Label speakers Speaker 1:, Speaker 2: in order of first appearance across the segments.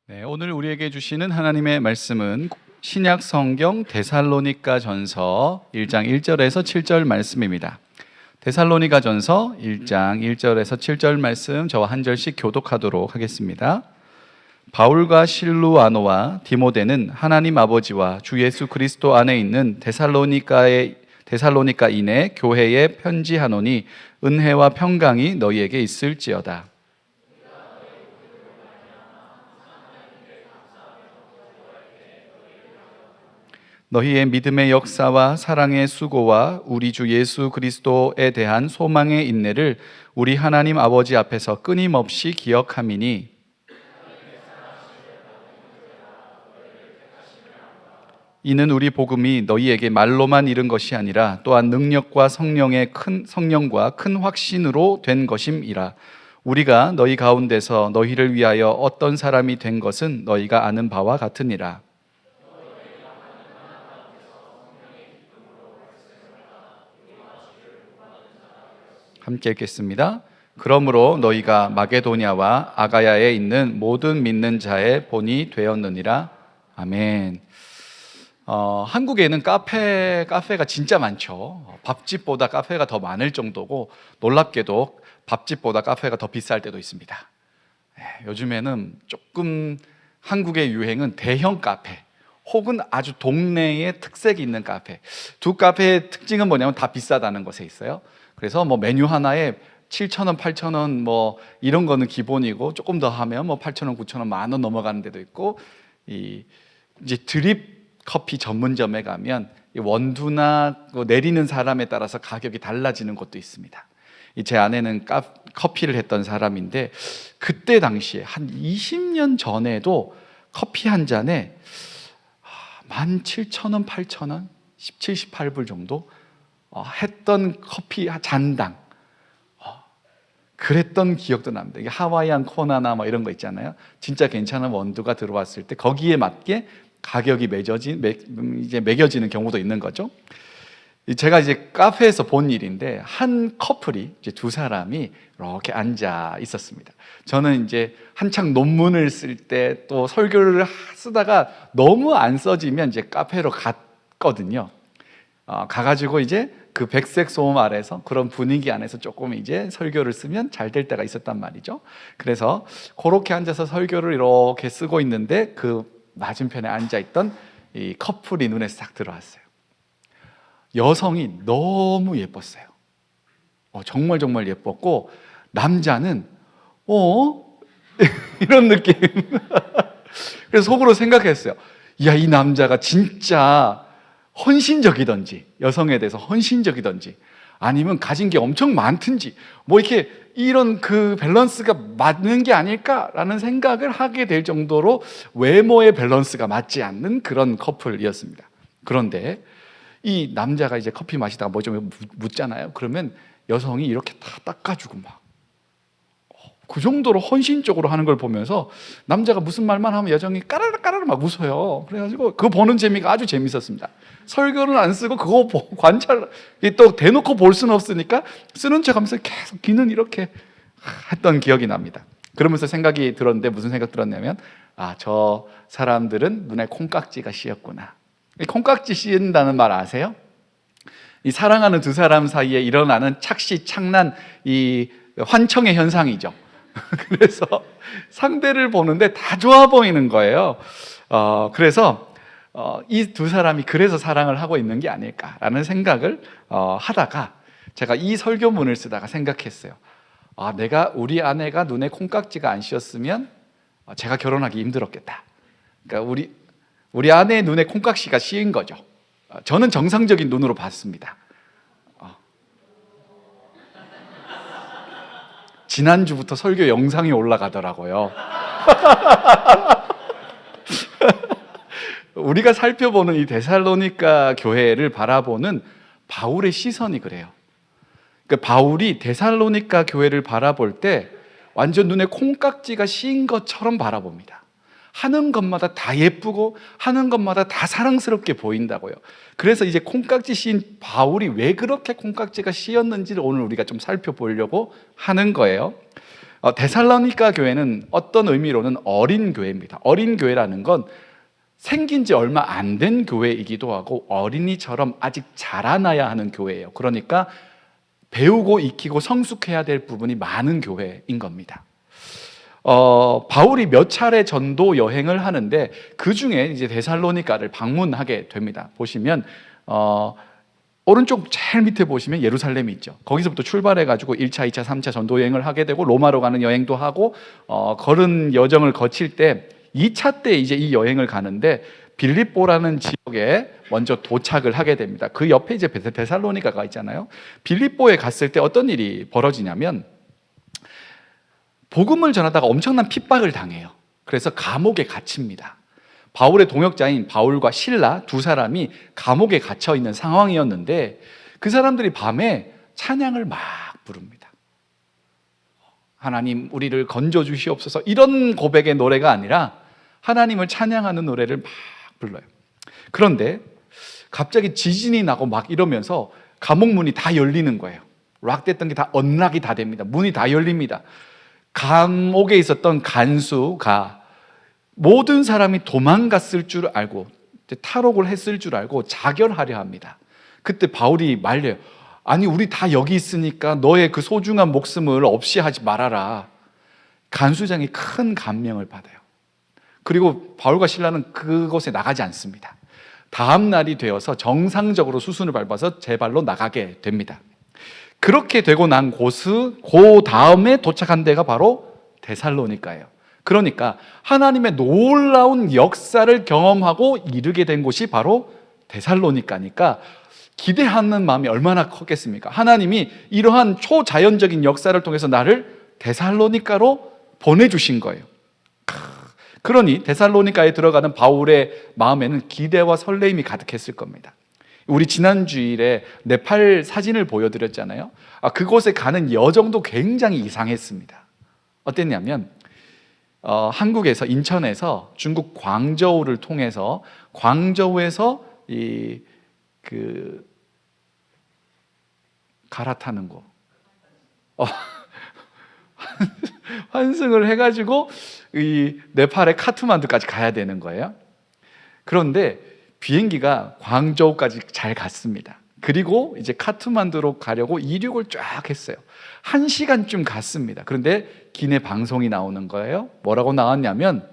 Speaker 1: 네, 오늘 우리에게 주시는 하나님의 말씀은 신약 성경 데살로니가 전서 1장 1절에서 7절 말씀입니다. 데살로니가 전서 1장 1절에서 7절 말씀 저와 한 절씩 교독하도록 하겠습니다. 바울과 실루아노와 디모데는 하나님 아버지와 주 예수 그리스도 안에 있는 데살로니가인의 교회에 편지하노니 은혜와 평강이 너희에게 있을지어다. 너희의 믿음의 역사와 사랑의 수고와 우리 주 예수 그리스도에 대한 소망의 인내를 우리 하나님 아버지 앞에서 끊임없이 기억함이니 이는 우리 복음이 너희에게 말로만 이른 것이 아니라 또한 능력과 성령과 큰 확신으로 된 것임이라. 우리가 너희 가운데서 너희를 위하여 어떤 사람이 된 것은 너희가 아는 바와 같으니라. 함께 읽겠습니다. 그러므로 너희가 마게도냐와 아가야에 있는 모든 믿는 자의 본이 되었느니라. 아멘. 한국에는 카페가 진짜 많죠. 밥집보다 카페가 더 많을 정도고, 놀랍게도 밥집보다 카페가 더 비쌀 때도 있습니다. 요즘에는 조금 한국의 유행은 대형 카페 혹은 아주 동네에 특색이 있는 카페. 두 카페의 특징은 뭐냐면 다 비싸다는 것에 있어요. 그래서 뭐 메뉴 하나에 7,000원, 8,000원 뭐 이런 거는 기본이고, 조금 더 하면 뭐 8,000원, 9,000원, 10,000원 넘어가는 데도 있고, 이제 드립 커피 전문점에 가면 원두나 내리는 사람에 따라서 가격이 달라지는 곳도 있습니다. 제 아내는 커피를 했던 사람인데, 그때 당시에 한 20년 전에도 커피 한 잔에 17,000원, 8,000원, 17, 18불 정도 했던 커피 잔당, 그랬던 기억도 납니다. 이게 하와이안 코나나 뭐 이런 거 있잖아요. 진짜 괜찮은 원두가 들어왔을 때 거기에 맞게 가격이 매겨지는 경우도 있는 거죠. 제가 이제 카페에서 본 일인데, 한 커플이 이제 두 사람이 이렇게 앉아 있었습니다. 저는 이제 한창 논문을 쓸 때 또 설교를 쓰다가 너무 안 써지면 이제 카페로 갔거든요. 가가지고 이제 그 백색 소음 아래서 그런 분위기 안에서 조금 이제 설교를 쓰면 잘 될 때가 있었단 말이죠. 그래서 그렇게 앉아서 설교를 이렇게 쓰고 있는데, 그 맞은편에 앉아있던 이 커플이 눈에 싹 들어왔어요. 여성이 너무 예뻤어요. 정말 정말 예뻤고, 남자는 이런 느낌. 그래서 속으로 생각했어요. 야, 이 남자가 진짜 헌신적이든지, 여성에 대해서 헌신적이든지, 아니면 가진 게 엄청 많든지, 뭐 이렇게 이런 그 밸런스가 맞는 게 아닐까라는 생각을 하게 될 정도로 외모의 밸런스가 맞지 않는 그런 커플이었습니다. 그런데 이 남자가 이제 커피 마시다가 뭐 좀 묻잖아요. 그러면 여성이 이렇게 다 닦아주고 막 그 정도로 헌신적으로 하는 걸 보면서, 남자가 무슨 말만 하면 여성이 까르르 막 웃어요. 그래가지고 그거 보는 재미가 아주 재밌었습니다. 설교를 안 쓰고 그거 관찰, 또 대놓고 볼 수는 없으니까 쓰는 척하면서 계속 귀는 이렇게 했던 기억이 납니다. 그러면서 생각이 들었는데, 무슨 생각 들었냐면, 저 사람들은 눈에 콩깍지가 씌었구나. 콩깍지 씌운다는 말 아세요? 이 사랑하는 두 사람 사이에 일어나는 착시착란, 이 환청의 현상이죠. 그래서 상대를 보는데 다 좋아 보이는 거예요. 그래서 이 두 사람이 그래서 사랑을 하고 있는 게 아닐까라는 생각을 하다가, 제가 이 설교문을 쓰다가 생각했어요. 우리 아내가 눈에 콩깍지가 안 씌었으면 제가 결혼하기 힘들었겠다. 그러니까 우리 아내의 눈에 콩깍지가 씌인 거죠. 저는 정상적인 눈으로 봤습니다. 지난주부터 설교 영상이 올라가더라고요. 우리가 살펴보는 이 데살로니가 교회를 바라보는 바울의 시선이 그래요. 그러니까 바울이 데살로니가 교회를 바라볼 때 완전 눈에 콩깍지가 씌인 것처럼 바라봅니다. 하는 것마다 다 예쁘고 하는 것마다 다 사랑스럽게 보인다고요. 그래서 이제 콩깍지 씌인 바울이 왜 그렇게 콩깍지가 씌었는지를 오늘 우리가 좀 살펴보려고 하는 거예요. 데살로니가 교회는 어떤 의미로는 어린 교회입니다. 어린 교회라는 건 생긴 지 얼마 안 된 교회이기도 하고 어린이처럼 아직 자라나야 하는 교회예요. 그러니까 배우고 익히고 성숙해야 될 부분이 많은 교회인 겁니다. 바울이 몇 차례 전도 여행을 하는데 그 중에 이제 데살로니가를 방문하게 됩니다. 보시면 오른쪽 제일 밑에 보시면 예루살렘이 있죠. 거기서부터 출발해가지고 1차, 2차, 3차 전도 여행을 하게 되고 로마로 가는 여행도 하고 걸은 여정을 거칠 때 2차 때 이제 이 여행을 가는데 빌립보라는 지역에 먼저 도착을 하게 됩니다. 그 옆에 이제 데살로니가가 있잖아요. 빌립보에 갔을 때 어떤 일이 벌어지냐면 복음을 전하다가 엄청난 핍박을 당해요. 그래서 감옥에 갇힙니다. 바울의 동역자인 바울과 실라 두 사람이 감옥에 갇혀 있는 상황이었는데 그 사람들이 밤에 찬양을 막 부릅니다. 하나님 우리를 건져 주시옵소서, 이런 고백의 노래가 아니라 하나님을 찬양하는 노래를 막 불러요. 그런데 갑자기 지진이 나고 막 이러면서 감옥 문이 다 열리는 거예요. 락됐던 게 다 언락이 다 됩니다. 문이 다 열립니다. 감옥에 있었던 간수가 모든 사람이 도망갔을 줄 알고 탈옥을 했을 줄 알고 자결하려 합니다. 그때 바울이 말려요. 아니 우리 다 여기 있으니까 너의 그 소중한 목숨을 없이 하지 말아라. 간수장이 큰 감명을 받아요. 그리고 바울과 실라는 그곳에 나가지 않습니다. 다음 날이 되어서 정상적으로 수순을 밟아서 제 발로 나가게 됩니다. 그렇게 되고 난 곳은 그 다음에 도착한 데가 바로 데살로니가예요. 그러니까 하나님의 놀라운 역사를 경험하고 이르게 된 곳이 바로 데살로니가니까 기대하는 마음이 얼마나 컸겠습니까? 하나님이 이러한 초자연적인 역사를 통해서 나를 데살로니가로 보내주신 거예요. 그러니 데살로니가에 들어가는 바울의 마음에는 기대와 설레임이 가득했을 겁니다. 우리 지난 주일에 네팔 사진을 보여드렸잖아요. 그곳에 가는 여정도 굉장히 이상했습니다. 어땠냐면 한국에서 인천에서 중국 광저우를 통해서 광저우에서 갈아타는 거 환승을 해가지고 이 네팔의 카트만두까지 가야 되는 거예요. 그런데 비행기가 광저우까지 잘 갔습니다. 그리고 이제 카트만두로 가려고 이륙을 쫙 했어요. 1시간쯤 갔습니다. 그런데 기내 방송이 나오는 거예요. 뭐라고 나왔냐면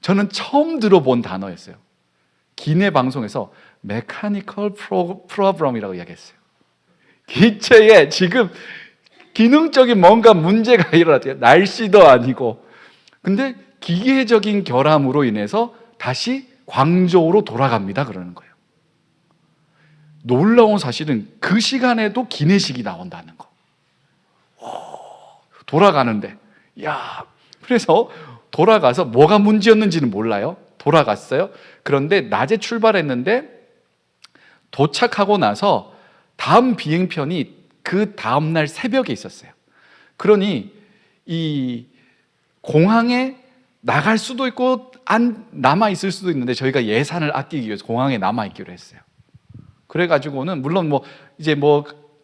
Speaker 1: 저는 처음 들어본 단어였어요. 기내 방송에서 메카니컬 프로브럼이라고 이야기했어요. 기체에 지금 기능적인 뭔가 문제가 일어났대요. 날씨도 아니고. 근데 기계적인 결함으로 인해서 다시 광저우로 돌아갑니다. 그러는 거예요. 놀라운 사실은 그 시간에도 기내식이 나온다는 거. 돌아가는데, 그래서 돌아가서 뭐가 문제였는지는 몰라요. 돌아갔어요. 그런데 낮에 출발했는데 도착하고 나서 다음 비행편이 그 다음날 새벽에 있었어요. 그러니 이 공항에 나갈 수도 있고 안 남아 있을 수도 있는데 저희가 예산을 아끼기 위해서 공항에 남아 있기로 했어요. 그래가지고는 물론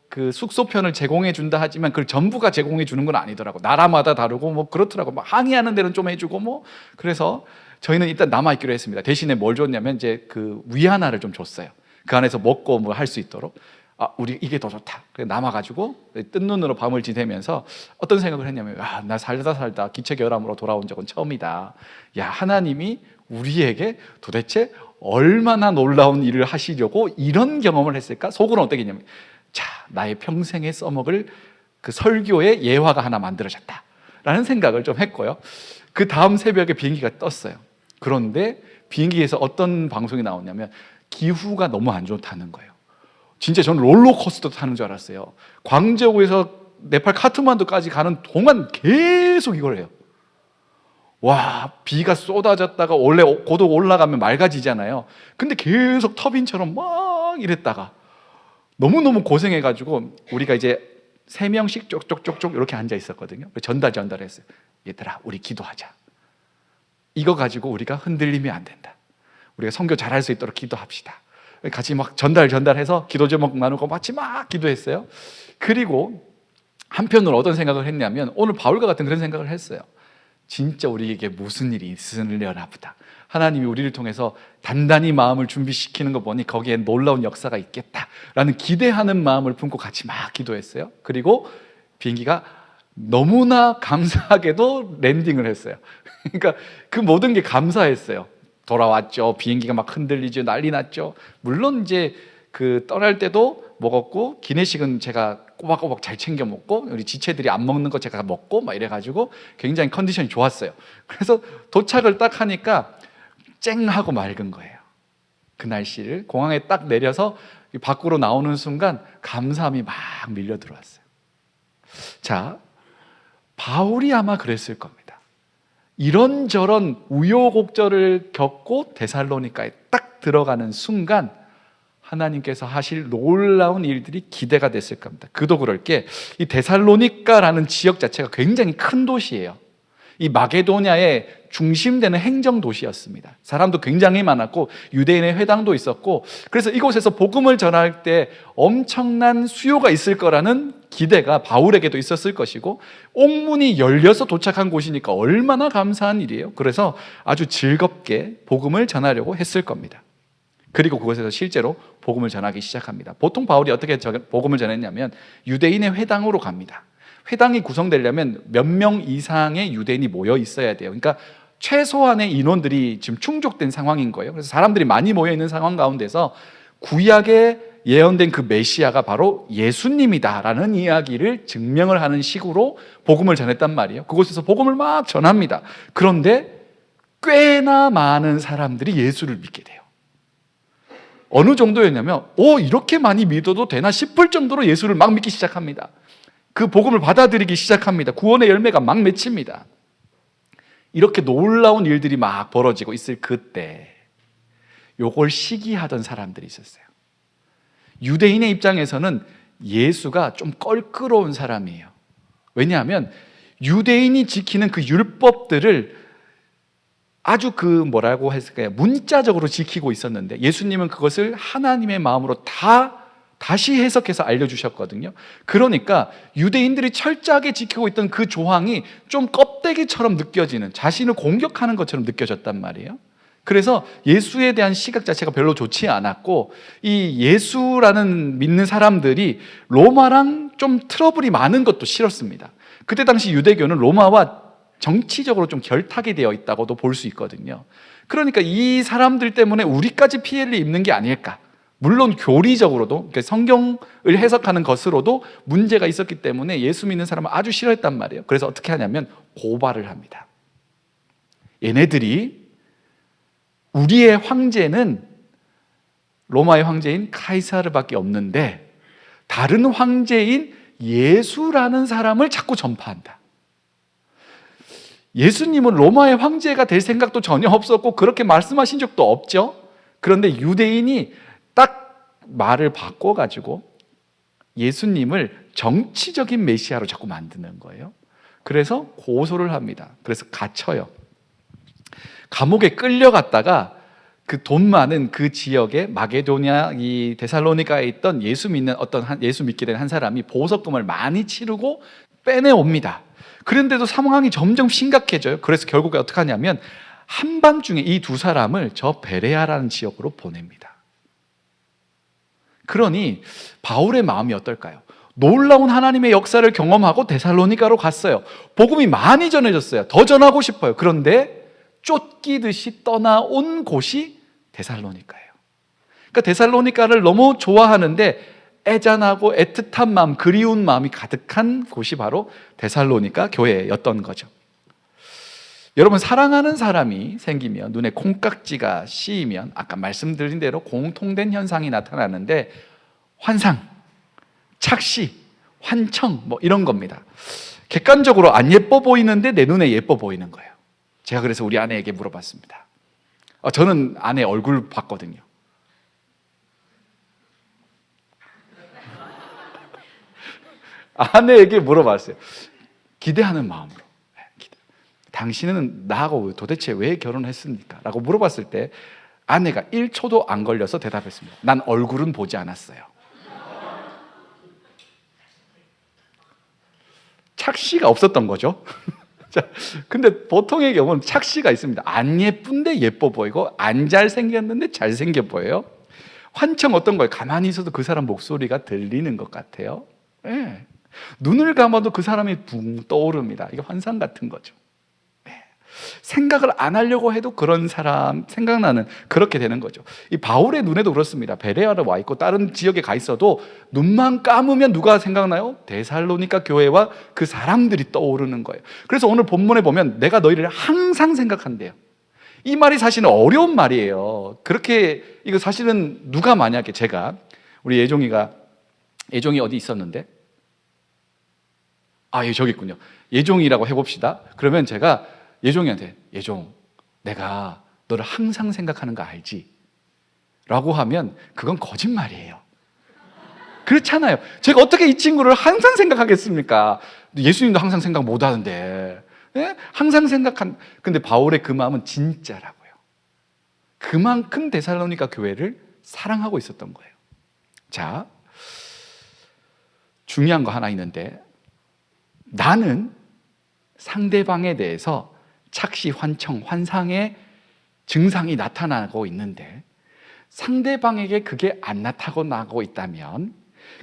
Speaker 1: 그 숙소편을 제공해 준다 하지만 그걸 전부가 제공해 주는 건 아니더라고. 나라마다 다르고 그렇더라고. 항의하는 데는 좀 해주고 그래서 저희는 일단 남아 있기로 했습니다. 대신에 뭘 줬냐면 이제 그 위안화를 좀 줬어요. 그 안에서 먹고 할 수 있도록. 우리 이게 더 좋다. 그래서 남아가지고 뜬 눈으로 밤을 지새면서 어떤 생각을 했냐면 나 살다 기체 결함으로 돌아온 적은 처음이다. 하나님이 우리에게 도대체 얼마나 놀라운 일을 하시려고 이런 경험을 했을까? 속으로는 어떻겠냐면 나의 평생에 써먹을 그 설교의 예화가 하나 만들어졌다 라는 생각을 좀 했고요. 그 다음 새벽에 비행기가 떴어요. 그런데 비행기에서 어떤 방송이 나오냐면 기후가 너무 안 좋다는 거예요. 진짜 저는 롤러코스터 타는 줄 알았어요. 광저우에서 네팔 카트만두까지 가는 동안 계속 이걸 해요. 비가 쏟아졌다가 원래 고도 올라가면 맑아지잖아요. 근데 계속 터빈처럼 막 이랬다가 너무너무 고생해가지고 우리가 이제 3명씩 쪽쪽쪽쪽 이렇게 앉아 있었거든요. 전달했어요. 얘들아, 우리 기도하자. 이거 가지고 우리가 흔들리면 안 된다. 우리가 선교 잘할 수 있도록 기도합시다. 같이 막 전달해서 기도 제목 나누고 같이 막 기도했어요. 그리고 한편으로 어떤 생각을 했냐면 오늘 바울과 같은 그런 생각을 했어요. 진짜 우리에게 무슨 일이 있으려나 보다. 하나님이 우리를 통해서 단단히 마음을 준비시키는 거 보니 거기에 놀라운 역사가 있겠다라는 기대하는 마음을 품고 같이 막 기도했어요. 그리고 비행기가 너무나 감사하게도 랜딩을 했어요. 그러니까 그 모든 게 감사했어요. 돌아왔죠. 비행기가 막 흔들리죠. 난리 났죠. 물론 이제 그 떠날 때도 먹었고 기내식은 제가 꼬박꼬박 잘 챙겨 먹고 우리 지체들이 안 먹는 거 제가 먹고 막 이래가지고 굉장히 컨디션이 좋았어요. 그래서 도착을 딱 하니까 쨍하고 맑은 거예요. 그 날씨를 공항에 딱 내려서 밖으로 나오는 순간 감사함이 막 밀려 들어왔어요. 자, 바울이 아마 그랬을 겁니다. 이런저런 우여곡절을 겪고 데살로니가에 딱 들어가는 순간 하나님께서 하실 놀라운 일들이 기대가 됐을 겁니다. 그도 그럴 게 이 데살로니가라는 지역 자체가 굉장히 큰 도시예요. 이 마게도냐의 중심되는 행정 도시였습니다. 사람도 굉장히 많았고 유대인의 회당도 있었고, 그래서 이곳에서 복음을 전할 때 엄청난 수요가 있을 거라는 기대가 바울에게도 있었을 것이고, 옥문이 열려서 도착한 곳이니까 얼마나 감사한 일이에요. 그래서 아주 즐겁게 복음을 전하려고 했을 겁니다. 그리고 그곳에서 실제로 복음을 전하기 시작합니다. 보통 바울이 어떻게 복음을 전했냐면 유대인의 회당으로 갑니다. 회당이 구성되려면 몇 명 이상의 유대인이 모여 있어야 돼요. 그러니까 최소한의 인원들이 지금 충족된 상황인 거예요. 그래서 사람들이 많이 모여 있는 상황 가운데서 구약에 예언된 그 메시아가 바로 예수님이다라는 이야기를 증명을 하는 식으로 복음을 전했단 말이에요. 그곳에서 복음을 막 전합니다. 그런데 꽤나 많은 사람들이 예수를 믿게 돼요. 어느 정도였냐면 이렇게 많이 믿어도 되나 싶을 정도로 예수를 막 믿기 시작합니다. 그 복음을 받아들이기 시작합니다. 구원의 열매가 막 맺힙니다. 이렇게 놀라운 일들이 막 벌어지고 있을 그때 요걸 시기하던 사람들이 있었어요. 유대인의 입장에서는 예수가 좀 껄끄러운 사람이에요. 왜냐하면 유대인이 지키는 그 율법들을 아주 뭐라고 했을까요? 문자적으로 지키고 있었는데 예수님은 그것을 하나님의 마음으로 다시 해석해서 알려주셨거든요. 그러니까 유대인들이 철저하게 지키고 있던 그 조항이 좀 껍데기처럼 느껴지는, 자신을 공격하는 것처럼 느껴졌단 말이에요. 그래서 예수에 대한 시각 자체가 별로 좋지 않았고, 이 예수라는 믿는 사람들이 로마랑 좀 트러블이 많은 것도 싫었습니다. 그때 당시 유대교는 로마와 정치적으로 좀 결탁이 되어 있다고도 볼 수 있거든요. 그러니까 이 사람들 때문에 우리까지 피해를 입는 게 아닐까. 물론 교리적으로도, 성경을 해석하는 것으로도 문제가 있었기 때문에 예수 믿는 사람을 아주 싫어했단 말이에요. 그래서 어떻게 하냐면 고발을 합니다. 얘네들이 우리의 황제는 로마의 황제인 카이사르밖에 없는데 다른 황제인 예수라는 사람을 자꾸 전파한다. 예수님은 로마의 황제가 될 생각도 전혀 없었고 그렇게 말씀하신 적도 없죠. 그런데 유대인이 딱 말을 바꿔가지고 예수님을 정치적인 메시아로 자꾸 만드는 거예요. 그래서 고소를 합니다. 그래서 갇혀요. 감옥에 끌려갔다가 그 돈 많은 그 지역에 마게도냐 이 데살로니가에 있던 예수 믿게 된 한 사람이 보석금을 많이 치르고 빼내옵니다. 그런데도 상황이 점점 심각해져요. 그래서 결국에 어떻게 하냐면 한밤중에 이 두 사람을 저 베레아라는 지역으로 보냅니다. 그러니 바울의 마음이 어떨까요? 놀라운 하나님의 역사를 경험하고 데살로니가로 갔어요. 복음이 많이 전해졌어요. 더 전하고 싶어요. 그런데 쫓기듯이 떠나온 곳이 데살로니가예요. 그러니까 데살로니가를 너무 좋아하는데 애잔하고 애틋한 마음, 그리운 마음이 가득한 곳이 바로 데살로니가 교회였던 거죠. 여러분, 사랑하는 사람이 생기면 눈에 콩깍지가 씌이면 아까 말씀드린 대로 공통된 현상이 나타나는데 환상, 착시, 환청 이런 겁니다. 객관적으로 안 예뻐 보이는데 내 눈에 예뻐 보이는 거예요. 제가 그래서 우리 아내에게 물어봤습니다. 저는 아내 얼굴 봤거든요. 아내에게 물어봤어요. 기대하는 마음으로. 당신은 나하고 도대체 왜 결혼했습니까? 라고 물어봤을 때 아내가 1초도 안 걸려서 대답했습니다. 난 얼굴은 보지 않았어요. 착시가 없었던 거죠. 자, 근데 보통의 경우는 착시가 있습니다. 안 예쁜데 예뻐 보이고 안 잘생겼는데 잘생겨 보여요. 환청 어떤 거예요? 가만히 있어도 그 사람 목소리가 들리는 것 같아요. 네. 눈을 감아도 그 사람이 붕 떠오릅니다. 이게 환상 같은 거죠. 네. 생각을 안 하려고 해도 그런 사람 생각나는, 그렇게 되는 거죠. 이 바울의 눈에도 그렇습니다. 베레아로 와 있고 다른 지역에 가 있어도 눈만 감으면 누가 생각나요? 데살로니가 교회와 그 사람들이 떠오르는 거예요. 그래서 오늘 본문에 보면 내가 너희를 항상 생각한대요. 이 말이 사실은 어려운 말이에요. 그렇게, 이거 사실은 누가 만약에 우리 예종이 어디 있었는데? 예, 저기 있군요. 예종이라고 해봅시다. 그러면 제가 예종이한테, 예종, 내가 너를 항상 생각하는 거 알지? 라고 하면 그건 거짓말이에요. 그렇잖아요. 제가 어떻게 이 친구를 항상 생각하겠습니까? 예수님도 항상 생각 못 하는데. 예? 항상 근데 바울의 그 마음은 진짜라고요. 그만큼 데살로니가 교회를 사랑하고 있었던 거예요. 자, 중요한 거 하나 있는데, 나는 상대방에 대해서 착시, 환청, 환상의 증상이 나타나고 있는데 상대방에게 그게 안 나타나고 있다면,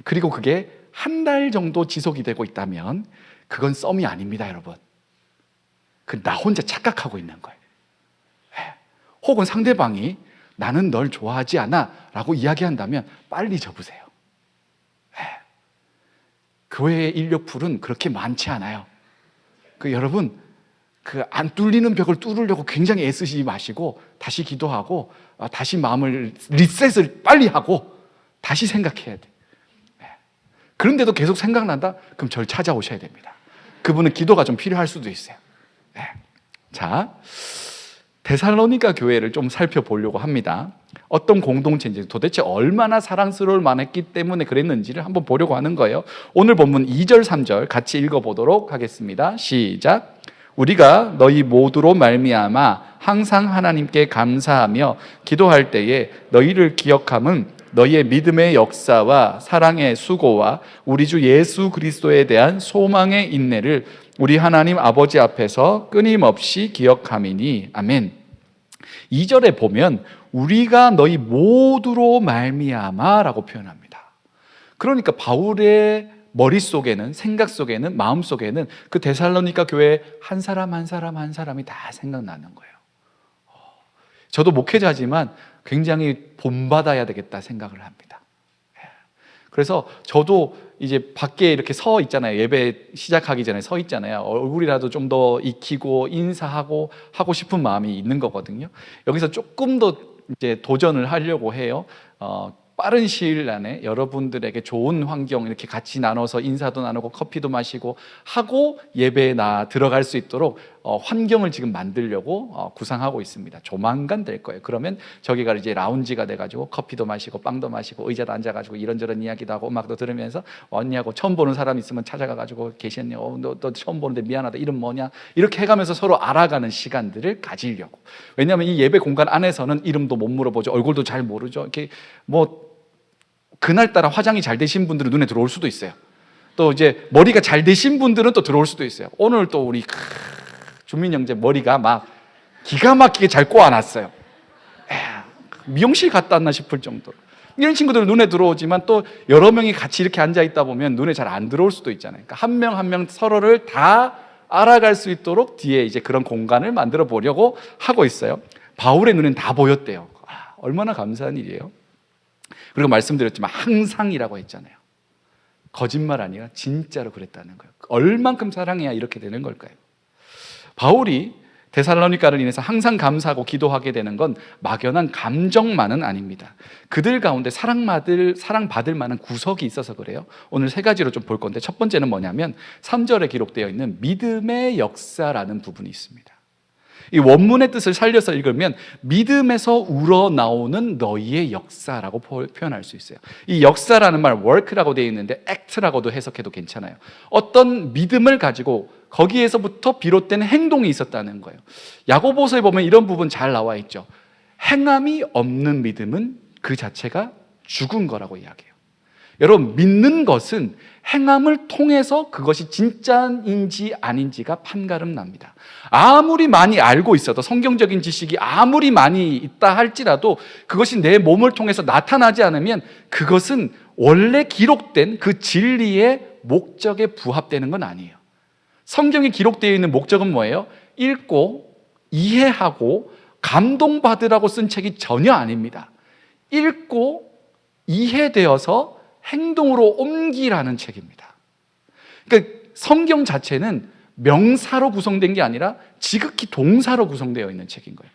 Speaker 1: 그리고 그게 한 달 정도 지속이 되고 있다면 그건 썸이 아닙니다, 여러분. 나 혼자 착각하고 있는 거예요. 혹은 상대방이 나는 널 좋아하지 않아 라고 이야기한다면 빨리 접으세요. 교회의 인력풀은 그렇게 많지 않아요. 여러분, 안 뚫리는 벽을 뚫으려고 굉장히 애쓰지 마시고 다시 기도하고 다시 마음을 리셋을 빨리 하고 다시 생각해야 돼. 그런데도 계속 생각난다? 그럼 저를 찾아오셔야 됩니다. 그분은 기도가 좀 필요할 수도 있어요. 자, 데살로니가 교회를 좀 살펴보려고 합니다. 어떤 공동체인지, 도대체 얼마나 사랑스러울 만했기 때문에 그랬는지를 한번 보려고 하는 거예요. 오늘 본문 2절 3절 같이 읽어보도록 하겠습니다. 시작. 우리가 너희 모두로 말미암아 항상 하나님께 감사하며 기도할 때에 너희를 기억함은 너희의 믿음의 역사와 사랑의 수고와 우리 주 예수 그리스도에 대한 소망의 인내를 우리 하나님 아버지 앞에서 끊임없이 기억함이니. 아멘. 2절에 보면 우리가 너희 모두로 말미암아 라고 표현합니다. 그러니까 바울의 머릿속에는, 생각 속에는, 마음 속에는 그 데살로니가 교회 한 사람 한 사람 한 사람이 다 생각나는 거예요. 저도 목회자지만 굉장히 본받아야 되겠다 생각을 합니다. 그래서 저도 이제 밖에 이렇게 서 있잖아요. 예배 시작하기 전에 서 있잖아요. 얼굴이라도 좀 더 익히고 인사하고 하고 싶은 마음이 있는 거거든요. 여기서 조금 더 이제 도전을 하려고 해요. 빠른 시일 안에 여러분들에게 좋은 환경 이렇게 같이 나눠서 인사도 나누고 커피도 마시고 하고 예배에 들어갈 수 있도록 환경을 지금 만들려고 구상하고 있습니다. 조만간 될 거예요. 그러면 저기가 이제 라운지가 돼가지고 커피도 마시고 빵도 마시고 의자도 앉아가지고 이런저런 이야기도 하고 음악도 들으면서 언니하고 처음 보는 사람 있으면 찾아가가지고 계셨니? 너 처음 보는데 미안하다. 이름 뭐냐? 이렇게 해가면서 서로 알아가는 시간들을 가지려고. 왜냐하면 이 예배 공간 안에서는 이름도 못 물어보죠. 얼굴도 잘 모르죠. 이렇게 그날따라 화장이 잘 되신 분들은 눈에 들어올 수도 있어요. 또 이제 머리가 잘 되신 분들은 또 들어올 수도 있어요. 오늘 또 우리 준민 형제 머리가 막 기가 막히게 잘 꼬아놨어요. 미용실 갔다 왔나 싶을 정도로. 이런 친구들 눈에 들어오지만 또 여러 명이 같이 이렇게 앉아 있다 보면 눈에 잘 안 들어올 수도 있잖아요. 그러니까 한 명 한 명 서로를 다 알아갈 수 있도록 뒤에 이제 그런 공간을 만들어 보려고 하고 있어요. 바울의 눈엔 다 보였대요. 얼마나 감사한 일이에요. 그리고 말씀드렸지만 항상이라고 했잖아요. 거짓말 아니라 진짜로 그랬다는 거예요. 얼만큼 사랑해야 이렇게 되는 걸까요? 바울이 데살로니가를 인해서 항상 감사하고 기도하게 되는 건 막연한 감정만은 아닙니다. 그들 가운데 사랑받을 만한 구석이 있어서 그래요. 오늘 세 가지로 좀 볼 건데, 첫 번째는 뭐냐면 3절에 기록되어 있는 믿음의 역사라는 부분이 있습니다. 이 원문의 뜻을 살려서 읽으면 믿음에서 우러나오는 너희의 역사라고 표현할 수 있어요. 이 역사라는 말 work라고 되어 있는데 act라고도 해석해도 괜찮아요. 어떤 믿음을 가지고 거기에서부터 비롯된 행동이 있었다는 거예요. 야고보서에 보면 이런 부분 잘 나와 있죠. 행함이 없는 믿음은 그 자체가 죽은 거라고 이야기해요. 여러분, 믿는 것은 행함을 통해서 그것이 진짜인지 아닌지가 판가름 납니다. 아무리 많이 알고 있어도, 성경적인 지식이 아무리 많이 있다 할지라도 그것이 내 몸을 통해서 나타나지 않으면 그것은 원래 기록된 그 진리의 목적에 부합되는 건 아니에요. 성경에 기록되어 있는 목적은 뭐예요? 읽고 이해하고 감동받으라고 쓴 책이 전혀 아닙니다. 읽고 이해되어서 행동으로 옮기라는 책입니다. 그러니까 성경 자체는 명사로 구성된 게 아니라 지극히 동사로 구성되어 있는 책인 거예요.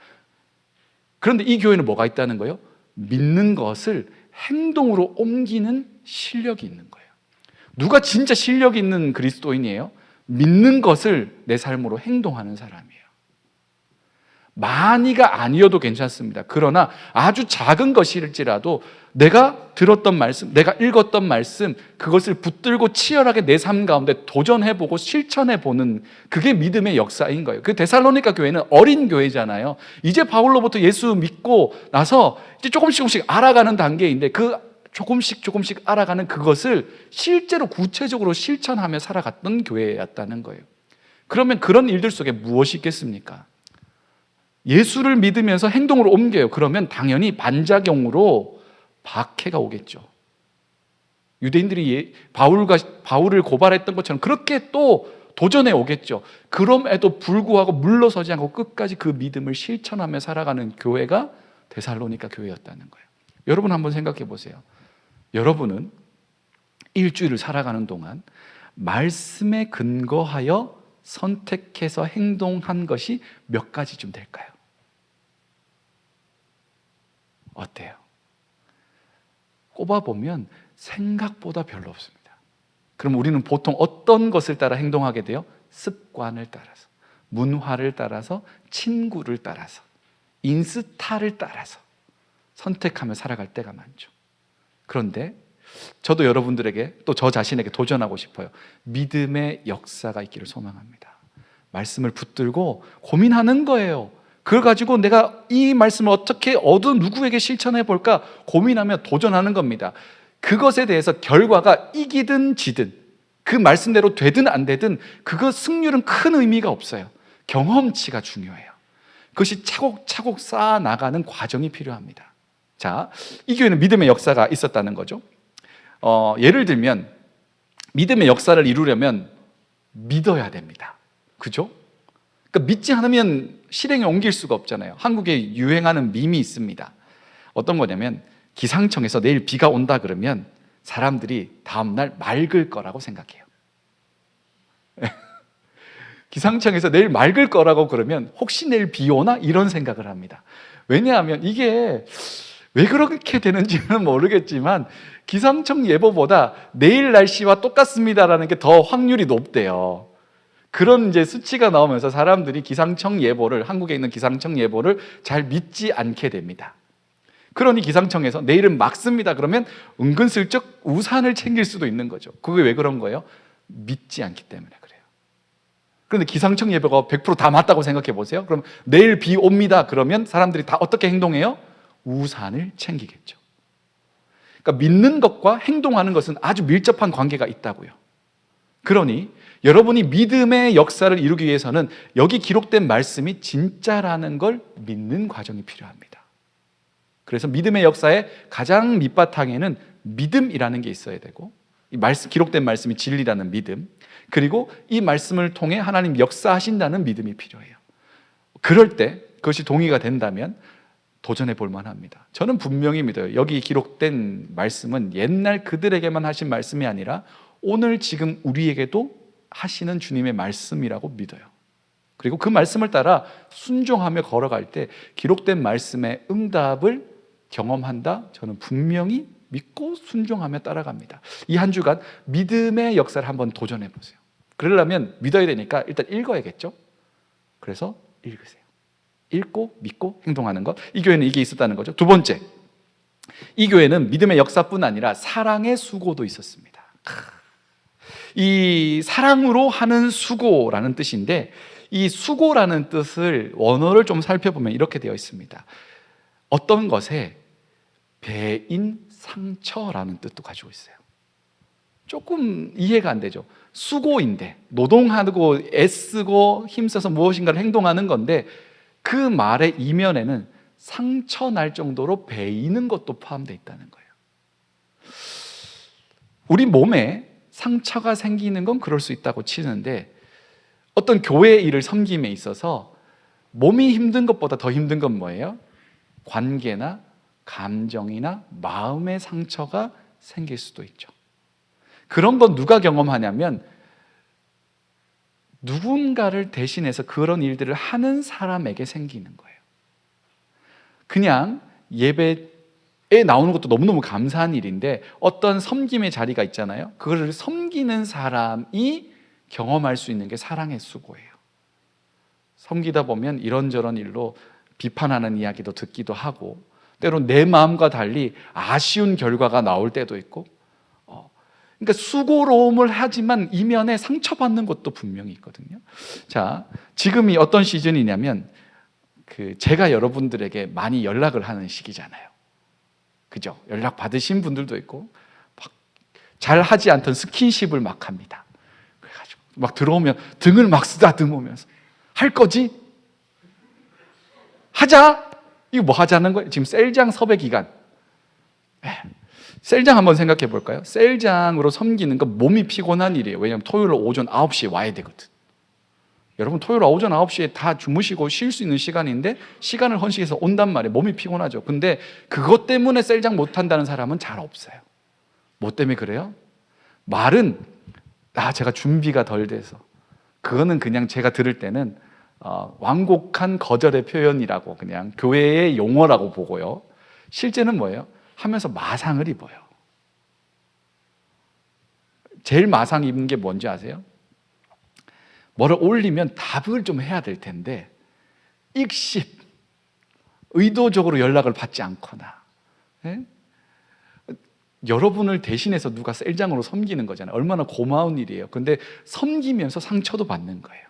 Speaker 1: 그런데 이 교회는 뭐가 있다는 거예요? 믿는 것을 행동으로 옮기는 실력이 있는 거예요. 누가 진짜 실력 있는 그리스도인이에요? 믿는 것을 내 삶으로 행동하는 사람이에요. 많이가 아니어도 괜찮습니다. 그러나 아주 작은 것일지라도 내가 들었던 말씀, 내가 읽었던 말씀, 그것을 붙들고 치열하게 내 삶 가운데 도전해보고 실천해보는, 그게 믿음의 역사인 거예요. 그 데살로니가 교회는 어린 교회잖아요. 이제 바울로부터 예수 믿고 나서 이제 조금씩 알아가는 단계인데, 그 조금씩 알아가는 그것을 실제로 구체적으로 실천하며 살아갔던 교회였다는 거예요. 그러면 그런 일들 속에 무엇이 있겠습니까? 예수를 믿으면서 행동으로 옮겨요. 그러면 당연히 반작용으로 박해가 오겠죠. 유대인들이 바울을 고발했던 것처럼 그렇게 또 도전해 오겠죠. 그럼에도 불구하고 물러서지 않고 끝까지 그 믿음을 실천하며 살아가는 교회가 데살로니가 교회였다는 거예요. 여러분 한번 생각해 보세요. 여러분은 일주일을 살아가는 동안 말씀에 근거하여 선택해서 행동한 것이 몇 가지쯤 될까요? 어때요? 꼽아보면 생각보다 별로 없습니다. 그럼 우리는 보통 어떤 것을 따라 행동하게 돼요? 습관을 따라서, 문화를 따라서, 친구를 따라서, 인스타를 따라서 선택하며 살아갈 때가 많죠. 그런데 저도 여러분들에게, 또 저 자신에게 도전하고 싶어요. 믿음의 역사가 있기를 소망합니다. 말씀을 붙들고 고민하는 거예요. 그걸 가지고 내가 이 말씀을 어떻게 어느 누구에게 실천해 볼까 고민하며 도전하는 겁니다. 그것에 대해서 결과가 이기든 지든, 그 말씀대로 되든 안 되든 그거 승률은 큰 의미가 없어요. 경험치가 중요해요. 그것이 차곡차곡 쌓아 나가는 과정이 필요합니다. 자, 이 교회는 믿음의 역사가 있었다는 거죠. 예를 들면 믿음의 역사를 이루려면 믿어야 됩니다. 그죠? 그러니까 믿지 않으면 실행에 옮길 수가 없잖아요. 한국에 유행하는 밈이 있습니다. 어떤 거냐면 기상청에서 내일 비가 온다 그러면 사람들이 다음날 맑을 거라고 생각해요. 기상청에서 내일 맑을 거라고 그러면 혹시 내일 비 오나? 이런 생각을 합니다. 왜냐하면 이게 왜 그렇게 되는지는 모르겠지만 기상청 예보보다 내일 날씨와 똑같습니다라는 게 더 확률이 높대요. 그런 이제 수치가 나오면서 사람들이 기상청 예보를, 한국에 있는 기상청 예보를 잘 믿지 않게 됩니다. 그러니 기상청에서 내일은 맑습니다 그러면 은근슬쩍 우산을 챙길 수도 있는 거죠. 그게 왜 그런 거예요? 믿지 않기 때문에 그래요. 그런데 기상청 예보가 100% 다 맞다고 생각해 보세요. 그럼 내일 비 옵니다 그러면 사람들이 다 어떻게 행동해요? 우산을 챙기겠죠. 그러니까 믿는 것과 행동하는 것은 아주 밀접한 관계가 있다고요. 그러니 여러분이 믿음의 역사를 이루기 위해서는 여기 기록된 말씀이 진짜라는 걸 믿는 과정이 필요합니다. 그래서 믿음의 역사의 가장 밑바탕에는 믿음이라는 게 있어야 되고, 이 말씀, 기록된 말씀이 진리라는 믿음, 그리고 이 말씀을 통해 하나님 역사하신다는 믿음이 필요해요. 그럴 때 그것이 동의가 된다면 도전해 볼 만합니다. 저는 분명히 믿어요. 여기 기록된 말씀은 옛날 그들에게만 하신 말씀이 아니라 오늘 지금 우리에게도 하시는 주님의 말씀이라고 믿어요. 그리고 그 말씀을 따라 순종하며 걸어갈 때 기록된 말씀의 응답을 경험한다. 저는 분명히 믿고 순종하며 따라갑니다. 이 한 주간 믿음의 역사를 한번 도전해 보세요. 그러려면 믿어야 되니까 일단 읽어야겠죠. 그래서 읽으세요. 읽고 믿고 행동하는 것. 이 교회는 이게 있었다는 거죠. 두 번째, 이 교회는 믿음의 역사뿐 아니라 사랑의 수고도 있었습니다. 이 사랑으로 하는 수고라는 뜻인데, 이 수고라는 뜻을 원어를 좀 살펴보면 이렇게 되어 있습니다. 어떤 것에 배인 상처라는 뜻도 가지고 있어요. 조금 이해가 안 되죠. 수고인데, 노동하고 애쓰고 힘써서 무엇인가를 행동하는 건데 그 말의 이면에는 상처 날 정도로 베이는 것도 포함되어 있다는 거예요. 우리 몸에 상처가 생기는 건 그럴 수 있다고 치는데, 어떤 교회 일을 섬김에 있어서 몸이 힘든 것보다 더 힘든 건 뭐예요? 관계나 감정이나 마음의 상처가 생길 수도 있죠. 그런 건 누가 경험하냐면 누군가를 대신해서 그런 일들을 하는 사람에게 생기는 거예요. 그냥 예배에 나오는 것도 너무너무 감사한 일인데 어떤 섬김의 자리가 있잖아요. 그거를 섬기는 사람이 경험할 수 있는 게 사랑의 수고예요. 섬기다 보면 이런저런 일로 비판하는 이야기도 듣기도 하고, 때론 내 마음과 달리 아쉬운 결과가 나올 때도 있고, 그러니까 수고로움을 하지만 이면에 상처받는 것도 분명히 있거든요. 자, 지금이 어떤 시즌이냐면 제가 여러분들에게 많이 연락을 하는 시기잖아요. 그죠? 연락 받으신 분들도 있고 잘 하지 않던 스킨십을 막 합니다. 그래가지고 막 들어오면 등을 막 쓰다듬으면서 할 거지? 하자! 이거 뭐 하자는 거예요? 지금 셀장 섭외 기간. 셀장 한번 생각해 볼까요? 셀장으로 섬기는 건 몸이 피곤한 일이에요. 왜냐하면 토요일 오전 9시에 와야 되거든. 여러분 토요일 오전 9시에 다 주무시고 쉴 수 있는 시간인데 시간을 헌신해서 온단 말이에요. 몸이 피곤하죠. 근데 그것 때문에 셀장 못한다는 사람은 잘 없어요. 뭐 때문에 그래요? 말은 제가 준비가 덜 돼서, 그거는 그냥 제가 들을 때는 완곡한 거절의 표현이라고, 그냥 교회의 용어라고 보고요. 실제는 뭐예요? 하면서 마상을 입어요. 제일 마상 입은 게 뭔지 아세요? 뭐를 올리면 답을 좀 해야 될 텐데 익십, 의도적으로 연락을 받지 않거나, 여러분을 대신해서 누가 셀장으로 섬기는 거잖아요. 얼마나 고마운 일이에요. 근데 섬기면서 상처도 받는 거예요.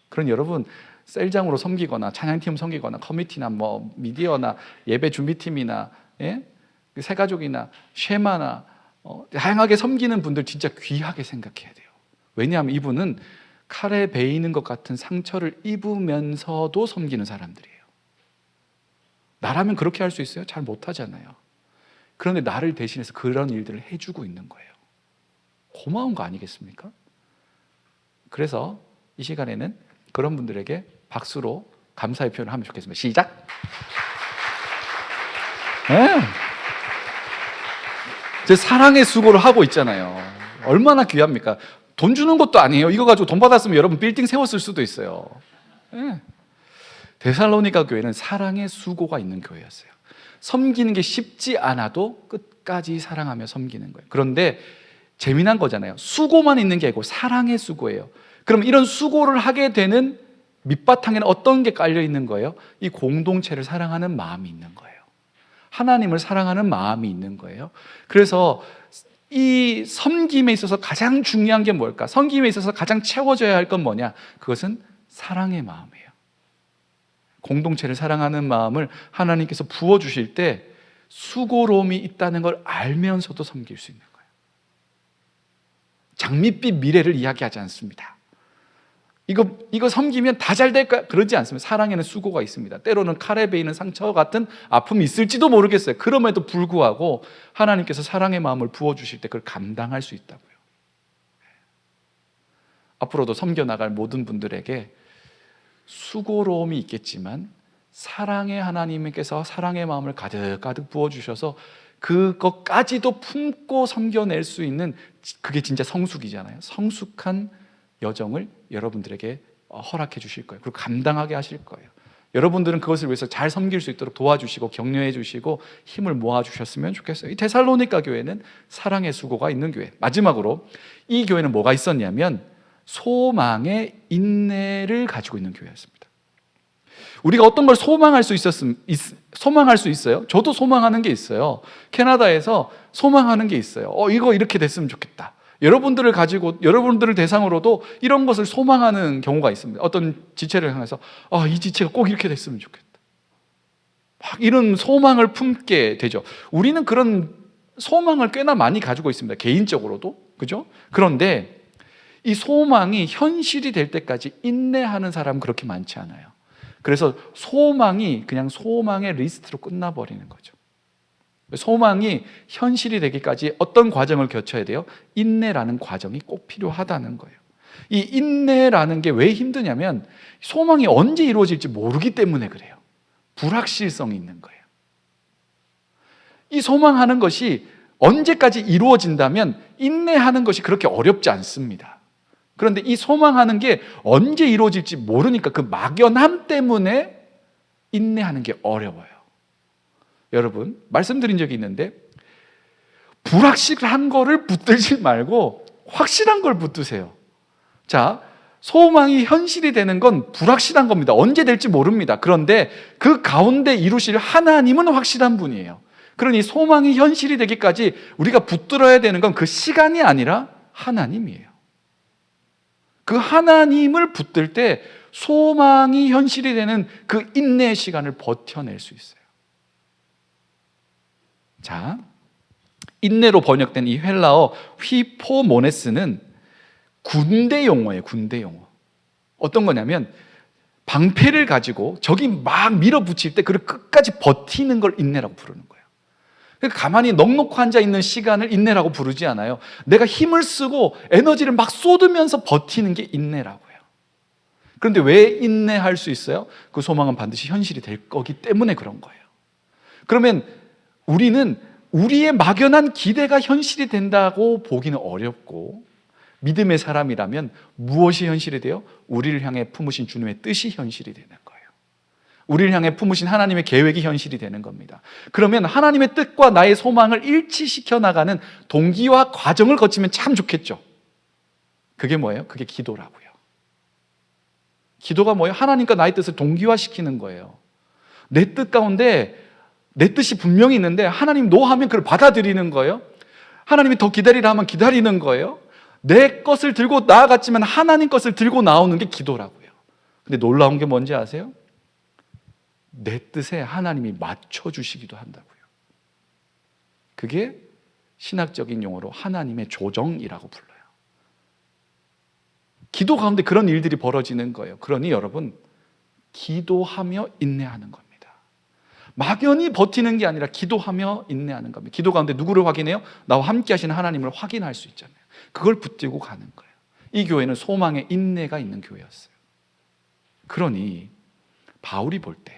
Speaker 1: 그런 여러분 셀장으로 섬기거나 찬양팀 섬기거나 커미티나 뭐 미디어나 예배 준비팀이나 새가족이나 쉐마나 다양하게 섬기는 분들 진짜 귀하게 생각해야 돼요. 왜냐하면 이분은 칼에 베이는 것 같은 상처를 입으면서도 섬기는 사람들이에요. 나라면 그렇게 할 수 있어요? 잘 못하잖아요. 그런데 나를 대신해서 그런 일들을 해주고 있는 거예요. 고마운 거 아니겠습니까? 그래서 이 시간에는 그런 분들에게 박수로 감사의 표현을 하면 좋겠습니다. 시작! 제 사랑의 수고를 하고 있잖아요. 얼마나 귀합니까? 돈 주는 것도 아니에요. 이거 가지고 돈 받았으면 여러분 빌딩 세웠을 수도 있어요. 데살로니가 교회는 사랑의 수고가 있는 교회였어요. 섬기는 게 쉽지 않아도 끝까지 사랑하며 섬기는 거예요. 그런데 재미난 거잖아요. 수고만 있는 게 아니고 사랑의 수고예요. 그럼 이런 수고를 하게 되는 밑바탕에는 어떤 게 깔려 있는 거예요? 이 공동체를 사랑하는 마음이 있는 거예요. 하나님을 사랑하는 마음이 있는 거예요. 그래서 이 섬김에 있어서 가장 중요한 게 뭘까? 섬김에 있어서 가장 채워져야 할 건 뭐냐? 그것은 사랑의 마음이에요. 공동체를 사랑하는 마음을 하나님께서 부어주실 때 수고로움이 있다는 걸 알면서도 섬길 수 있는 거예요. 장밋빛 미래를 이야기하지 않습니다. 이거 섬기면 다 잘 될까? 그러지 않습니다. 사랑에는 수고가 있습니다. 때로는 칼에 베이는 상처 같은 아픔이 있을지도 모르겠어요. 그럼에도 불구하고 하나님께서 사랑의 마음을 부어주실 때 그걸 감당할 수 있다고요. 앞으로도 섬겨나갈 모든 분들에게 수고로움이 있겠지만 사랑의 하나님께서 사랑의 마음을 가득가득 부어주셔서 그것까지도 품고 섬겨낼 수 있는, 그게 진짜 성숙이잖아요. 성숙한 여정을 여러분들에게 허락해 주실 거예요. 그리고 감당하게 하실 거예요. 여러분들은 그것을 위해서 잘 섬길 수 있도록 도와주시고 격려해 주시고 힘을 모아주셨으면 좋겠어요. 이 데살로니가 교회는 사랑의 수고가 있는 교회. 마지막으로 이 교회는 뭐가 있었냐면 소망의 인내를 가지고 있는 교회였습니다. 우리가 어떤 걸 소망할 수 있어요. 저도 소망하는 게 있어요. 캐나다에서 소망하는 게 있어요. 이거 이렇게 됐으면 좋겠다. 여러분들을 대상으로도 이런 것을 소망하는 경우가 있습니다. 어떤 지체를 향해서 이 지체가 꼭 이렇게 됐으면 좋겠다. 막 이런 소망을 품게 되죠. 우리는 그런 소망을 꽤나 많이 가지고 있습니다. 개인적으로도. 그죠? 그런데 이 소망이 현실이 될 때까지 인내하는 사람은 그렇게 많지 않아요. 그래서 소망이 그냥 소망의 리스트로 끝나버리는 거죠. 소망이 현실이 되기까지 어떤 과정을 거쳐야 돼요? 인내라는 과정이 꼭 필요하다는 거예요. 이 인내라는 게 왜 힘드냐면 소망이 언제 이루어질지 모르기 때문에 그래요. 불확실성이 있는 거예요. 이 소망하는 것이 언제까지 이루어진다면 인내하는 것이 그렇게 어렵지 않습니다. 그런데 이 소망하는 게 언제 이루어질지 모르니까 그 막연함 때문에 인내하는 게 어려워요. 여러분, 말씀드린 적이 있는데 불확실한 거를 붙들지 말고 확실한 걸 붙드세요. 자, 소망이 현실이 되는 건 불확실한 겁니다. 언제 될지 모릅니다. 그런데 그 가운데 이루실 하나님은 확실한 분이에요. 그러니 소망이 현실이 되기까지 우리가 붙들어야 되는 건 그 시간이 아니라 하나님이에요. 그 하나님을 붙들 때 소망이 현실이 되는 그 인내의 시간을 버텨낼 수 있어요. 자, 인내로 번역된 이 헬라어 휘포모네스는 군대 용어예요. 군대 용어. 어떤 거냐면 방패를 가지고 적이 막 밀어붙일 때 그걸 끝까지 버티는 걸 인내라고 부르는 거예요. 그러니까 가만히 넋놓고 앉아있는 시간을 인내라고 부르지 않아요. 내가 힘을 쓰고 에너지를 막 쏟으면서 버티는 게 인내라고요. 그런데 왜 인내할 수 있어요? 그 소망은 반드시 현실이 될 거기 때문에 그런 거예요. 그러면 우리는 우리의 막연한 기대가 현실이 된다고 보기는 어렵고, 믿음의 사람이라면 무엇이 현실이 돼요? 우리를 향해 품으신 주님의 뜻이 현실이 되는 거예요. 우리를 향해 품으신 하나님의 계획이 현실이 되는 겁니다. 그러면 하나님의 뜻과 나의 소망을 일치시켜 나가는 동기와 과정을 거치면 참 좋겠죠. 그게 뭐예요? 그게 기도라고요. 기도가 뭐예요? 하나님과 나의 뜻을 동기화시키는 거예요. 내 뜻 가운데 내 뜻이 분명히 있는데 하나님 노하면 그걸 받아들이는 거예요. 하나님이 더 기다리라 하면 기다리는 거예요. 내 것을 들고 나아갔지만 하나님 것을 들고 나오는 게 기도라고요. 근데 놀라운 게 뭔지 아세요? 내 뜻에 하나님이 맞춰주시기도 한다고요. 그게 신학적인 용어로 하나님의 조정이라고 불러요. 기도 가운데 그런 일들이 벌어지는 거예요. 그러니 여러분, 기도하며 인내하는 겁니다. 막연히 버티는 게 아니라 기도하며 인내하는 겁니다. 기도 가운데 누구를 확인해요? 나와 함께 하시는 하나님을 확인할 수 있잖아요. 그걸 붙들고 가는 거예요. 이 교회는 소망의 인내가 있는 교회였어요. 그러니 바울이 볼 때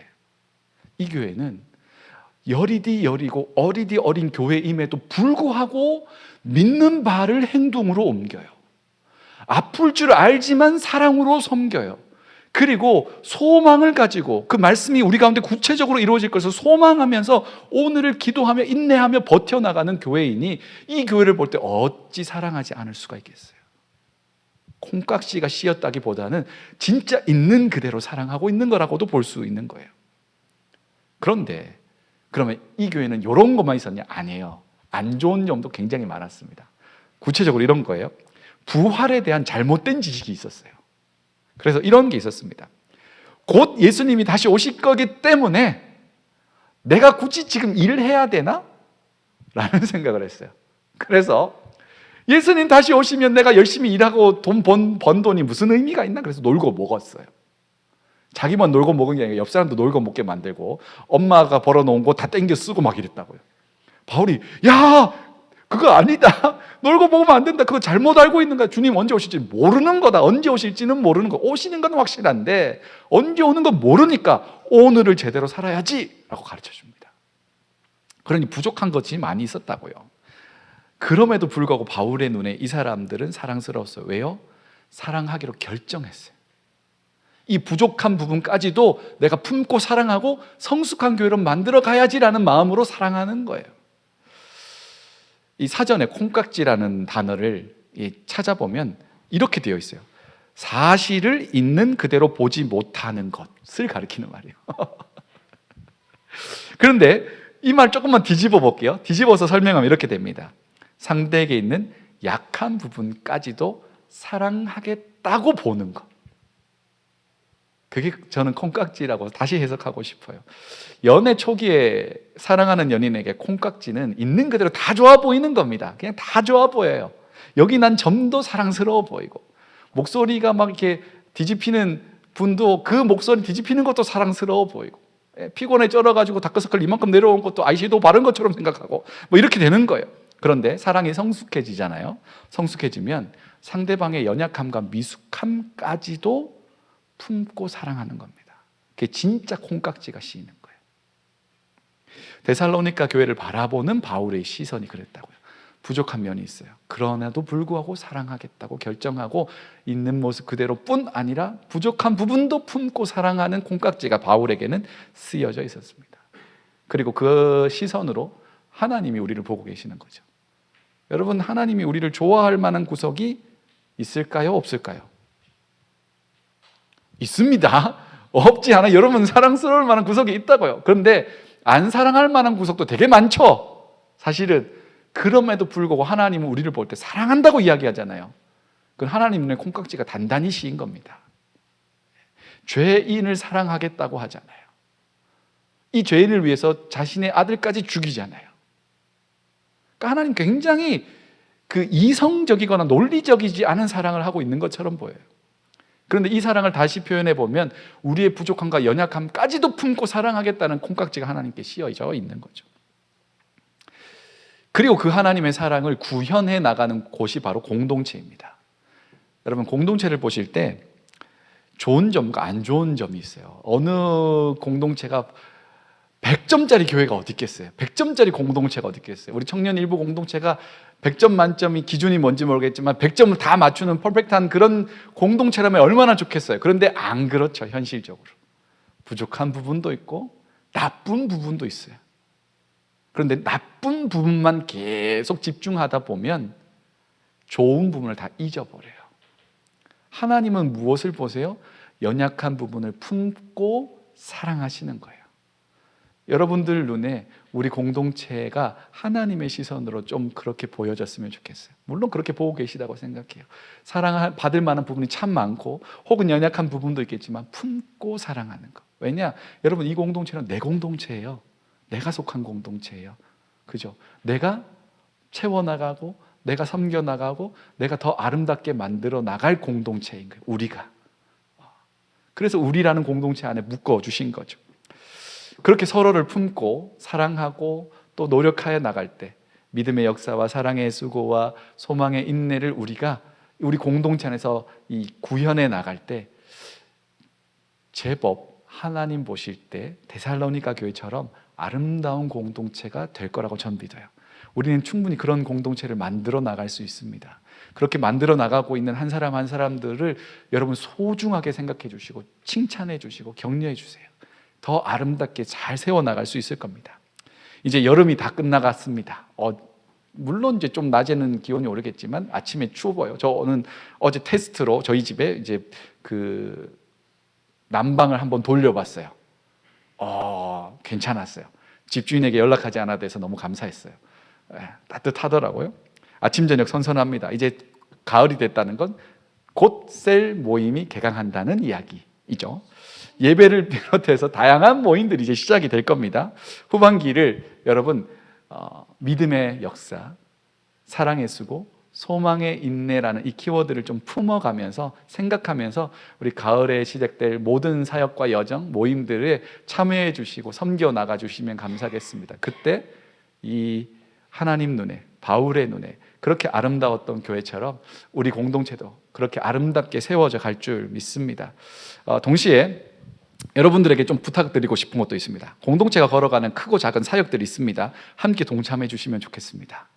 Speaker 1: 이 교회는 여리디 여리고 어리디 어린 교회임에도 불구하고 믿는 바를 행동으로 옮겨요. 아플 줄 알지만 사랑으로 섬겨요. 그리고 소망을 가지고 그 말씀이 우리 가운데 구체적으로 이루어질 것을 소망하면서 오늘을 기도하며 인내하며 버텨나가는 교회이니 이 교회를 볼 때 어찌 사랑하지 않을 수가 있겠어요. 콩깍지가 씌었다기보다는 진짜 있는 그대로 사랑하고 있는 거라고도 볼 수 있는 거예요. 그런데 그러면 이 교회는 이런 것만 있었냐? 아니에요. 안 좋은 점도 굉장히 많았습니다. 구체적으로 이런 거예요. 부활에 대한 잘못된 지식이 있었어요. 그래서 이런 게 있었습니다. 곧 예수님이 다시 오실 거기 때문에 내가 굳이 지금 일을 해야 되나? 라는 생각을 했어요. 그래서 예수님 다시 오시면 내가 열심히 일하고 번 돈이 무슨 의미가 있나? 그래서 놀고 먹었어요. 자기만 놀고 먹은 게 아니라 옆 사람도 놀고 먹게 만들고 엄마가 벌어놓은 거 다 땡겨 쓰고 막 이랬다고요. 바울이 야 그거 아니다. 놀고 먹으면 안 된다. 그거 잘못 알고 있는 거야. 주님 언제 오실지 모르는 거다. 언제 오실지는 모르는 거. 오시는 건 확실한데 언제 오는 건 모르니까 오늘을 제대로 살아야지 라고 가르쳐 줍니다. 그러니 부족한 것이 많이 있었다고요. 그럼에도 불구하고 바울의 눈에 이 사람들은 사랑스러웠어요. 왜요? 사랑하기로 결정했어요. 이 부족한 부분까지도 내가 품고 사랑하고 성숙한 교회로 만들어 가야지라는 마음으로 사랑하는 거예요. 이 사전에 콩깍지라는 단어를 찾아보면 이렇게 되어 있어요. 사실을 있는 그대로 보지 못하는 것을 가리키는 말이에요. 그런데 이 말 조금만 뒤집어 볼게요. 뒤집어서 설명하면 이렇게 됩니다. 상대에게 있는 약한 부분까지도 사랑하겠다고 보는 것. 그게 저는 콩깍지라고 다시 해석하고 싶어요. 연애 초기에 사랑하는 연인에게 콩깍지는 있는 그대로 다 좋아 보이는 겁니다. 그냥 다 좋아 보여요. 여기 난 점도 사랑스러워 보이고, 목소리가 막 이렇게 뒤집히는 분도 그 목소리 뒤집히는 것도 사랑스러워 보이고, 피곤에 쩔어가지고 다크서클 이만큼 내려온 것도 아이섀도우 바른 것처럼 생각하고, 뭐 이렇게 되는 거예요. 그런데 사랑이 성숙해지잖아요. 성숙해지면 상대방의 연약함과 미숙함까지도 품고 사랑하는 겁니다. 그게 진짜 콩깍지가 씌이는 거예요. 데살로니가 교회를 바라보는 바울의 시선이 그랬다고요. 부족한 면이 있어요. 그러나도 불구하고 사랑하겠다고 결정하고 있는 모습 그대로뿐 아니라 부족한 부분도 품고 사랑하는 콩깍지가 바울에게는 쓰여져 있었습니다. 그리고 그 시선으로 하나님이 우리를 보고 계시는 거죠. 여러분, 하나님이 우리를 좋아할 만한 구석이 있을까요? 없을까요? 있습니다. 없지 않아. 여러분, 사랑스러울 만한 구석이 있다고요. 그런데 안 사랑할 만한 구석도 되게 많죠. 사실은. 그럼에도 불구하고 하나님은 우리를 볼 때 사랑한다고 이야기하잖아요. 그건 하나님 눈에 콩깍지가 단단히 씌인 겁니다. 죄인을 사랑하겠다고 하잖아요. 이 죄인을 위해서 자신의 아들까지 죽이잖아요. 그러니까 하나님 굉장히 그 이성적이거나 논리적이지 않은 사랑을 하고 있는 것처럼 보여요. 그런데 이 사랑을 다시 표현해 보면 우리의 부족함과 연약함까지도 품고 사랑하겠다는 콩깍지가 하나님께 씌어져 있는 거죠. 그리고 그 하나님의 사랑을 구현해 나가는 곳이 바로 공동체입니다. 여러분, 공동체를 보실 때 좋은 점과 안 좋은 점이 있어요. 어느 공동체가 100점짜리 교회가 어디 있겠어요? 100점짜리 공동체가 어디 있겠어요? 우리 청년 일부 공동체가 100점 만점이 기준이 뭔지 모르겠지만 100점을 다 맞추는 퍼펙트한 그런 공동체라면 얼마나 좋겠어요. 그런데 안 그렇죠. 현실적으로 부족한 부분도 있고 나쁜 부분도 있어요. 그런데 나쁜 부분만 계속 집중하다 보면 좋은 부분을 다 잊어버려요. 하나님은 무엇을 보세요? 연약한 부분을 품고 사랑하시는 거예요. 여러분들 눈에 우리 공동체가 하나님의 시선으로 좀 그렇게 보여졌으면 좋겠어요. 물론 그렇게 보고 계시다고 생각해요. 사랑받을 만한 부분이 참 많고 혹은 연약한 부분도 있겠지만 품고 사랑하는 거. 왜냐? 여러분, 이 공동체는 내 공동체예요. 내가 속한 공동체예요. 그죠? 내가 채워나가고 내가 섬겨나가고 내가 더 아름답게 만들어 나갈 공동체인 거예요. 우리가. 그래서 우리라는 공동체 안에 묶어주신 거죠. 그렇게 서로를 품고 사랑하고 또 노력하여 나갈 때 믿음의 역사와 사랑의 수고와 소망의 인내를 우리가 우리 공동체 안에서 이 구현해 나갈 때 제법 하나님 보실 때 데살로니가 교회처럼 아름다운 공동체가 될 거라고 전 믿어요. 우리는 충분히 그런 공동체를 만들어 나갈 수 있습니다. 그렇게 만들어 나가고 있는 한 사람 한 사람들을 여러분 소중하게 생각해 주시고 칭찬해 주시고 격려해 주세요. 더 아름답게 잘 세워나갈 수 있을 겁니다. 이제 여름이 다 끝나갔습니다. 물론 이제 좀 낮에는 기온이 오르겠지만 아침에 추워요. 저는 어제 테스트로 저희 집에 이제 그 난방을 한번 돌려봤어요. 괜찮았어요. 집주인에게 연락하지 않아도 돼서 너무 감사했어요. 따뜻하더라고요. 아침 저녁 선선합니다. 이제 가을이 됐다는 건 곧 셀 모임이 개강한다는 이야기이죠. 예배를 비롯해서 다양한 모임들이 이제 시작이 될 겁니다. 후반기를 여러분 믿음의 역사, 사랑의 수고, 소망의 인내라는 이 키워드를 좀 품어가면서 생각하면서 우리 가을에 시작될 모든 사역과 여정, 모임들에 참여해 주시고 섬겨 나가 주시면 감사하겠습니다. 그때 이 하나님 눈에, 바울의 눈에 그렇게 아름다웠던 교회처럼 우리 공동체도 그렇게 아름답게 세워져 갈 줄 믿습니다. 동시에 여러분들에게 좀 부탁드리고 싶은 것도 있습니다. 공동체가 걸어가는 크고 작은 사역들이 있습니다. 함께 동참해 주시면 좋겠습니다.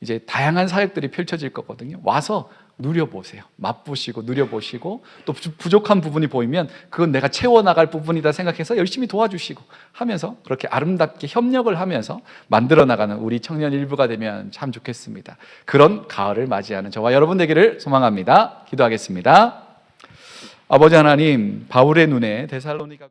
Speaker 1: 이제 다양한 사역들이 펼쳐질 거거든요. 와서 누려보세요. 맛보시고 누려보시고 또 부족한 부분이 보이면 그건 내가 채워나갈 부분이다 생각해서 열심히 도와주시고 하면서 그렇게 아름답게 협력을 하면서 만들어 나가는 우리 청년 일부가 되면 참 좋겠습니다. 그런 가을을 맞이하는 저와 여러분 되기를 소망합니다. 기도하겠습니다. 아버지 하나님, 바울의 눈에 데살로니가